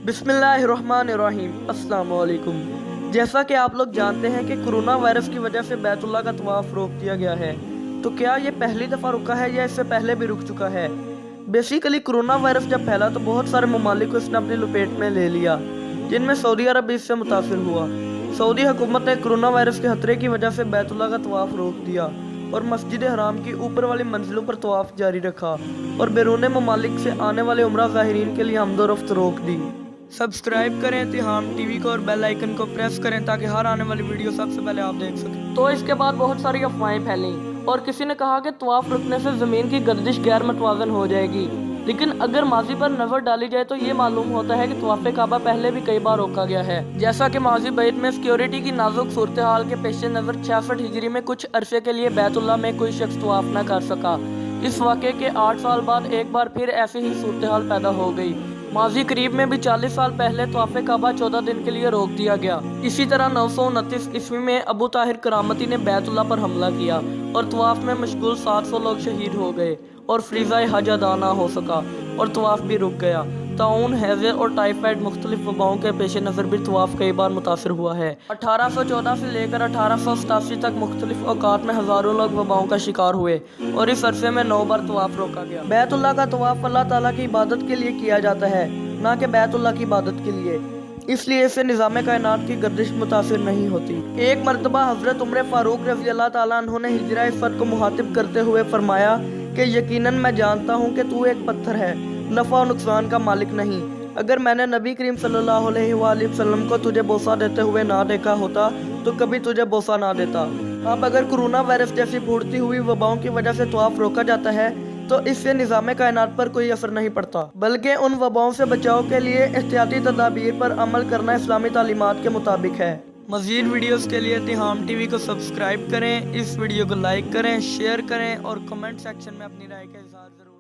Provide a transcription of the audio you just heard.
बिस्मिल्लाहिर्रहमानिर्रहीम। अस्सलाम वालेकुम। जैसा कि आप लोग जानते हैं कि कोरोना वायरस की वजह से बैतुल्लाह का तवाफ रोक दिया गया है, तो क्या ये पहली दफ़ा रुका है या इससे पहले भी रुक चुका है? बेसिकली कोरोना वायरस जब फैला तो बहुत सारे ममालिक को इसने अपनी लपेट में ले लिया, जिनमें सऊदी अरब भी इससे मुतासिर हुआ। सऊदी हुकूमत ने कोरोना वायरस के खतरे की वजह से बैतुल्लाह का तवाफ रोक दिया और मस्जिद हराम की ऊपर वाली मंजिलों पर तवाफ जारी रखा और बैरून ममालिक से आने वाले उम्रा ज़ाहिरीन के लिए आमदोरफ्त रोक दी। सब्सक्राइब करें तिहाम टीवी को और बेल आइकन को प्रेस करें ताकि हर आने वाली वीडियो सबसे पहले आप देख सकें। तो इसके बाद बहुत सारी अफवाहें फैलीं और किसी ने कहा कि तवाफ रुकने से ज़मीन की गर्दिश गैर मतवाजन हो जाएगी, लेकिन अगर माजी पर नज़र डाली जाए तो ये मालूम होता है कि तवाफ़े काबा पहले भी कई बार रोका गया है। जैसा कि माजी बैत में सिक्योरिटी की नाजुक सूरत हाल के पेश नज़र 66 हिजरी में कुछ अरसे के लिए बैतुल्लाह में कोई शख्स तवाफ न कर सका। इस वाक़े के 8 साल बाद एक बार फिर ऐसी ही सूरत हाल पैदा हो गई। माजी करीब में भी 40 साल पहले तवाफ़े काबा 14 दिन के लिए रोक दिया गया। इसी तरह 929 ईस्वी में अबू ताहिर करामती ने बैतुल्लाह पर हमला किया और तवाफ में मशगूल 700 लोग शहीद हो गए और फ्रीज़ाए हज अदा ना हो सका और तवाफ भी रुक गया। ताउन, हैज़े और टाइफाइड मुख्तलिफ वबाओं के पेश नज़र भी तवाफ कई बार मुतासर हुआ है। 1814 से लेकर 1887 तक मुख्तलिफ औकात में हज़ारों लोग वबाओं का शिकार हुए और इस अरसे में 9 बार तवाफ रोका गया। बैतुल्लाह का तवाफ अल्लाह ताला की इबादत के लिए किया जाता है, ना कि बैतुल्लाह की इबादत के लिए, इसलिए इससे निज़ाम कायनात की गर्दिश मुतासिर नहीं होती। एक मरतबा हज़रत उमर फारूक रज़ी अल्लाह ताला अन्हु ने हिजरा इफ़्फ़त को मुखातिब करते हुए फरमाया कि यकीनन मैं जानता हूँ कि तू एक पत्थर है, नफ़ा और नुकसान का मालिक नहीं। अगर मैंने नबी करीम सल्लल्लाहु अलैहि वसल्लम को तुझे बोसा देते हुए ना देखा होता तो कभी तुझे बोसा ना देता। अब अगर कोरोना वायरस जैसी फूटती हुई वबाओं की वजह से तवाफ रोका जाता है तो इससे निज़ाम कायनात पर कोई असर नहीं पड़ता, बल्कि उन वबाओं से बचाव के लिए एहतियाती तदाबीर पर अमल करना इस्लामी तालीमात के मुताबिक है। मज़ीद वीडियोस के लिए तिहाम टीवी को सब्सक्राइब करें, इस वीडियो को लाइक करें, शेयर करें और कमेंट सेक्शन में अपनी राय का इज़हार ज़रूर